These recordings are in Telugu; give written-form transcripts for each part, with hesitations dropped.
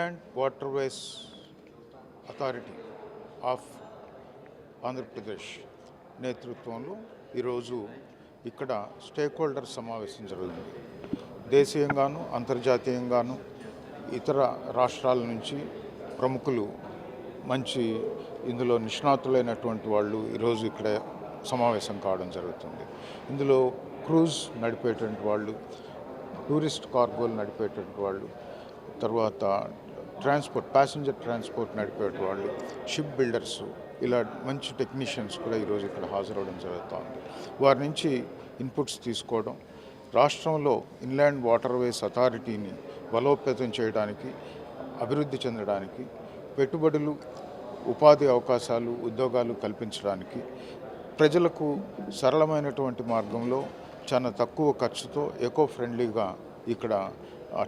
Inland waterways authority of Andhra Pradesh నేతృత్వంలో ఈరోజు ఇక్కడ స్టేక్ హోల్డర్ సమావేశం జరుగుతుంది. దేశీయంగాను అంతర్జాతీయంగాను ఇతర రాష్ట్రాల నుంచి ప్రముఖులు మంచి ఇందులో నిష్ణాతులైనటువంటి వాళ్ళు ఈరోజు ఇక్కడ సమావేశం కావడం జరుగుతుంది. ఇందులో క్రూజ్ నడిపేటువంటి వాళ్ళు, టూరిస్ట్ కార్గోలు నడిపేటువంటి వాళ్ళు, తర్వాత ప్యాసింజర్ ట్రాన్స్పోర్ట్ నడిపేటి వాళ్ళు, షిప్ బిల్డర్స్, ఇలా మంచి టెక్నీషియన్స్ కూడా ఈరోజు ఇక్కడ హాజరవడం జరుగుతుంది. వారి నుంచి ఇన్పుట్స్ తీసుకోవడం, రాష్ట్రంలో ఇన్లాండ్ వాటర్వేస్ అథారిటీని బలోపేతం చేయడానికి, అభివృద్ధి చెందడానికి, పెట్టుబడులు, ఉపాధి అవకాశాలు, ఉద్యోగాలు కల్పించడానికి, ప్రజలకు సరళమైనటువంటి మార్గంలో చాలా తక్కువ ఖర్చుతో ఎకో ఫ్రెండ్లీగా ఇక్కడ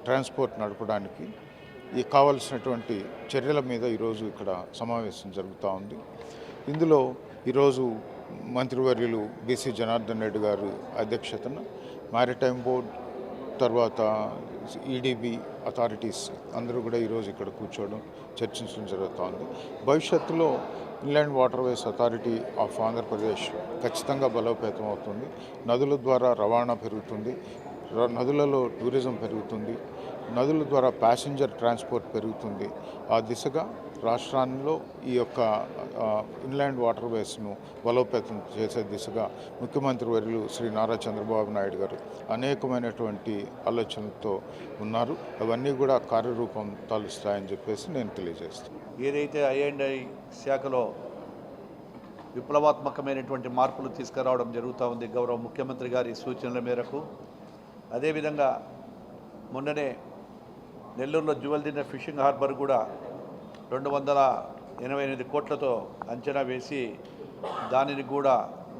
ట్రాన్స్పోర్ట్ నడపడానికి కావలసినటువంటి చర్యల మీద ఈరోజు ఇక్కడ సమావేశం జరుగుతూ ఉంది. ఇందులో ఈరోజు మంత్రివర్యులు బీసీ జనార్దన్ రెడ్డి గారు అధ్యక్షతన మ్యారిటైమ్ బోర్డ్, తర్వాత ఈడీబీ అథారిటీస్ అందరూ కూడా ఈరోజు ఇక్కడ కూర్చోవడం, చర్చించడం జరుగుతోంది. భవిష్యత్తులో inland waterways authority of Andhra Pradesh ఖచ్చితంగా బలోపేతం అవుతుంది. నదుల ద్వారా రవాణా పెరుగుతుంది, నదులలో టూరిజం పెరుగుతుంది, నదుల ద్వారా ప్యాసింజర్ ట్రాన్స్పోర్ట్ పెరుగుతుంది. ఆ దిశగా రాష్ట్రాల్లో ఈ యొక్క ఇన్లాండ్ వాటర్వేస్ను బలోపేతం చేసే దిశగా ముఖ్యమంత్రి వర్యులు శ్రీ నారా చంద్రబాబు నాయుడు గారు అనేకమైనటువంటి ఆలోచనలతో ఉన్నారు. అవన్నీ కూడా కార్యరూపం తలుస్తాయని చెప్పేసి నేను తెలియజేస్తాను. ఏదైతే ఐ&ఐ శాఖలో విప్లవాత్మకమైనటువంటి మార్పులు తీసుకురావడం జరుగుతూ ఉంది గౌరవ ముఖ్యమంత్రి గారి సూచనల మేరకు, అదేవిధంగా మొన్ననే నెల్లూరులో జువెల్దిన్న ఫిషింగ్ హార్బర్ కూడా 288 కోట్లతో అంచనా వేసి దానిని కూడా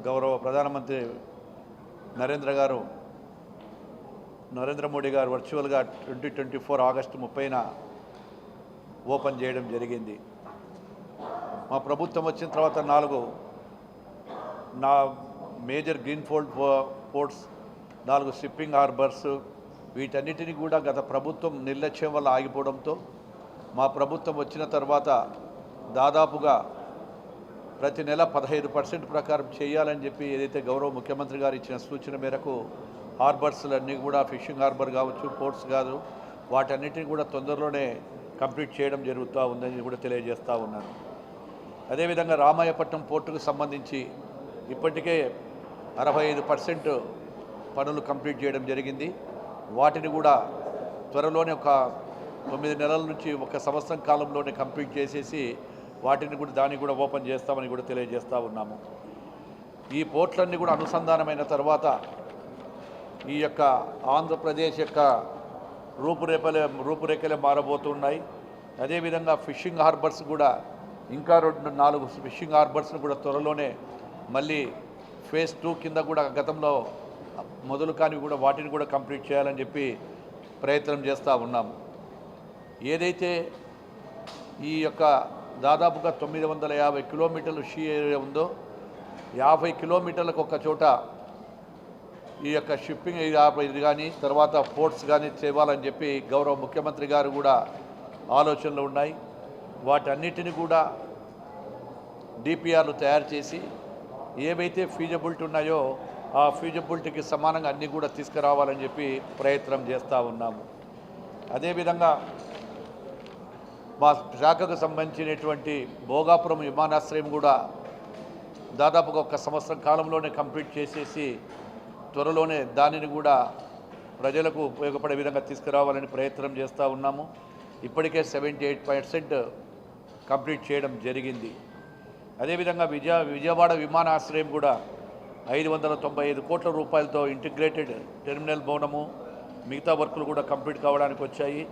గౌరవ ప్రధానమంత్రి నరేంద్ర మోడీ గారు వర్చువల్గా 2024 ఆగస్టు 30న ఓపెన్ చేయడం జరిగింది. మా ప్రభుత్వం వచ్చిన తర్వాత 4 major greenfield ports, 4 shipping harbours, వీటన్నిటిని కూడా గత ప్రభుత్వం నిర్లక్ష్యం వల్ల ఆగిపోవడంతో మా ప్రభుత్వం వచ్చిన తర్వాత దాదాపుగా ప్రతి నెల 15% ప్రకారం చేయాలని చెప్పి ఏదైతే గౌరవ ముఖ్యమంత్రి గారు ఇచ్చిన సూచన మేరకు హార్బర్స్లన్నీ కూడా, ఫిషింగ్ హార్బర్ కావచ్చు, పోర్ట్స్ కాదు, వాటన్నిటిని కూడా తొందరలోనే కంప్లీట్ చేయడం జరుగుతూ ఉందని కూడా తెలియజేస్తూ ఉన్నాను. అదేవిధంగా రామాయపట్నం పోర్టుకు సంబంధించి ఇప్పటికే 65% పనులు కంప్లీట్ చేయడం జరిగింది. వాటిని కూడా త్వరలోనే ఒక 9 నెలల నుంచి 1 సంవత్సరం కాలంలోనే కంప్లీట్ చేసేసి దాన్ని కూడా ఓపెన్ చేస్తామని కూడా తెలియజేస్తూ ఉన్నాము. ఈ పోర్ట్లన్నీ కూడా అనుసంధానమైన తర్వాత ఈ యొక్క ఆంధ్రప్రదేశ్ యొక్క రూపురేఖలే మారబోతున్నాయి. అదేవిధంగా ఫిషింగ్ హార్బర్స్ కూడా ఇంకా 4 ఫిషింగ్ హార్బర్స్ను కూడా త్వరలోనే మళ్ళీ ఫేజ్ 2 కింద కూడా గతంలో మొదలు కానీ కూడా వాటిని కూడా కంప్లీట్ చేయాలని చెప్పి ప్రయత్నం చేస్తూ ఉన్నాము. ఏదైతే ఈ యొక్క దాదాపుగా 950 కిలోమీటర్లు షీ ఏరియా ఉందో, 50 కిలోమీటర్లకు ఒక చోట ఈ యొక్క షిప్పింగ్ ఇది కానీ తర్వాత పోర్ట్స్ కానీ చేయాలని చెప్పి గౌరవ ముఖ్యమంత్రి గారు కూడా ఆలోచనలు ఉన్నాయి. వాటన్నిటిని కూడా డిపిఆర్లు తయారు చేసి ఏవైతే ఫీజబిలిటీ ఉన్నాయో ఆ ఫీజబిలిటీకి సమానంగా అన్నీ కూడా తీసుకురావాలని చెప్పి ప్రయత్నం చేస్తూ ఉన్నాము. అదేవిధంగా మా శాఖకు సంబంధించినటువంటి భోగాపురం విమానాశ్రయం కూడా దాదాపుగా 1 సంవత్సరం కాలంలోనే కంప్లీట్ చేసేసి త్వరలోనే దానిని కూడా ప్రజలకు ఉపయోగపడే విధంగా తీసుకురావాలని ప్రయత్నం చేస్తూ ఉన్నాము. ఇప్పటికే 78% కంప్లీట్ చేయడం జరిగింది. అదేవిధంగా విజయవాడ విమానాశ్రయం కూడా 595 కోట్ల రూపాయలతో ఇంటిగ్రేటెడ్ టెర్మినల్ భవనము, మిగతా వర్కులు కూడా కంప్లీట్ కావడానికి వచ్చాయి.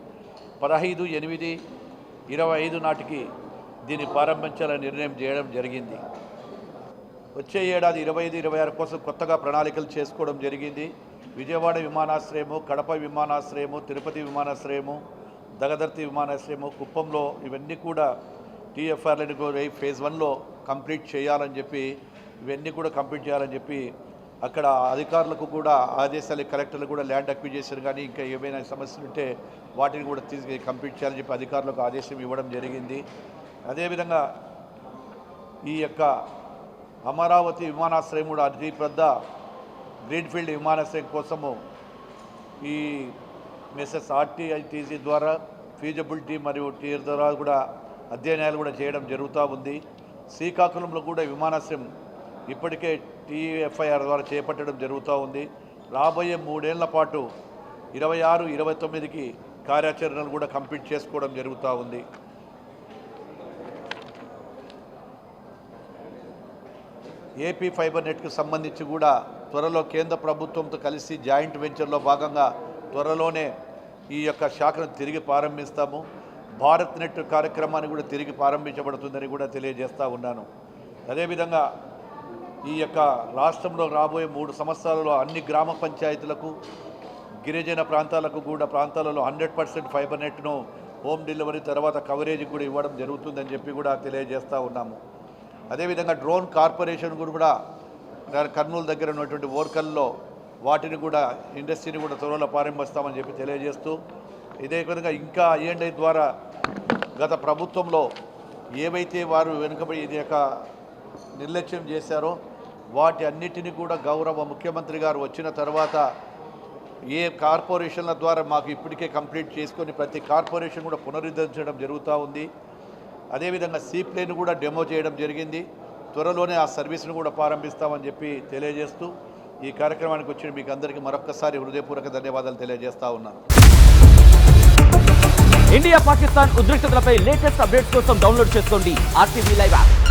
15/8/25 నాటికి దీన్ని ప్రారంభించాలని నిర్ణయం చేయడం జరిగింది. వచ్చే ఏడాది 25-26 కోసం కొత్తగా ప్రణాళికలు చేసుకోవడం జరిగింది. విజయవాడ విమానాశ్రయము, కడప విమానాశ్రయము, తిరుపతి విమానాశ్రయము, దగదర్తి విమానాశ్రయము, కుప్పంలో ఇవన్నీ కూడా టీఎఫ్ఆర్లను ఫేజ్ 1లో కంప్లీట్ చేయాలని చెప్పి అక్కడ అధికారులకు కూడా ఆదేశాలు, కలెక్టర్లు కూడా ల్యాండ్ అక్విజిషన్ కానీ ఇంకా ఏమైనా సమస్యలు ఉంటే వాటిని కూడా కంప్లీట్ చేయాలని చెప్పి అధికారులకు ఆదేశం ఇవ్వడం జరిగింది. అదేవిధంగా ఈ యొక్క అమరావతి విమానాశ్రయం కూడా అతి పెద్ద గ్రీన్ఫీల్డ్ విమానాశ్రయం కోసము ఈ మెసెస్ ఆర్టీఐటీసీ ద్వారా ఫీజిబిలిటీ మరియు టీర్ ద్వారా కూడా అధ్యయనాలు కూడా చేయడం జరుగుతూ ఉంది. శ్రీకాకుళంలో కూడా విమానాశ్రయం ఇప్పటికే TFIR ద్వారా చేపట్టడం జరుగుతూ ఉంది. రాబోయే 3 ఏళ్ల పాటు 26, 29కి కార్యాచరణలు కూడా కంప్లీట్ చేసుకోవడం జరుగుతూ ఉంది. ఏపీ ఫైబర్ నెట్కు సంబంధించి కూడా త్వరలో కేంద్ర ప్రభుత్వంతో కలిసి జాయింట్ వెంచర్లో భాగంగా త్వరలోనే ఈ యొక్క శాఖను తిరిగి ప్రారంభిస్తాము. భారత్ నెట్ కార్యక్రమాన్ని కూడా తిరిగి ప్రారంభించబడుతుందని కూడా తెలియజేస్తూ ఉన్నాను. అదేవిధంగా ఈ యొక్క రాష్ట్రంలో రాబోయే 3 సంవత్సరాలలో అన్ని గ్రామ పంచాయతీలకు, గిరిజన ప్రాంతాలకు కూడా ప్రాంతాలలో 100% ఫైబర్ నెట్ను హోమ్ డెలివరీ తర్వాత కవరేజ్ కూడా ఇవ్వడం జరుగుతుందని చెప్పి కూడా తెలియజేస్తూ ఉన్నాము. అదేవిధంగా డ్రోన్ కార్పొరేషన్ కూడా కర్నూలు దగ్గర ఉన్నటువంటి ఓర్కల్లో వాటిని కూడా ఇండస్ట్రీని కూడా త్వరలో ప్రారంభిస్తామని చెప్పి తెలియజేస్తూ, ఇదే విధంగా ఇంకా I&I ద్వారా గత ప్రభుత్వంలో ఏవైతే వారు వెనుకబడి ఇది యొక్క నిర్లక్ష్యం చేశారో వాటి అన్నిటినీ కూడా గౌరవ ముఖ్యమంత్రి గారు వచ్చిన తర్వాత ఏ కార్పొరేషన్ల ద్వారా మాకు ఇప్పటికే కంప్లీట్ చేసుకొని ప్రతి కార్పొరేషన్ కూడా పునరుద్ధరించడం జరుగుతూ ఉంది. అదేవిధంగా సీప్లేన్ కూడా డెమో చేయడం జరిగింది. త్వరలోనే ఆ సర్వీస్ను కూడా ప్రారంభిస్తామని చెప్పి తెలియజేస్తూ ఈ కార్యక్రమానికి వచ్చిన మీకు అందరికీ మరొక్కసారి హృదయపూర్వక ధన్యవాదాలు తెలియజేస్తా ఉన్నాను. ఇండియా పాకిస్తాన్ ఉద్రిక్తతలపై లేటెస్ట్ అప్డేట్స్ కోసం డౌన్లోడ్ చేసుకోండి RTV లైవ్ యాప్.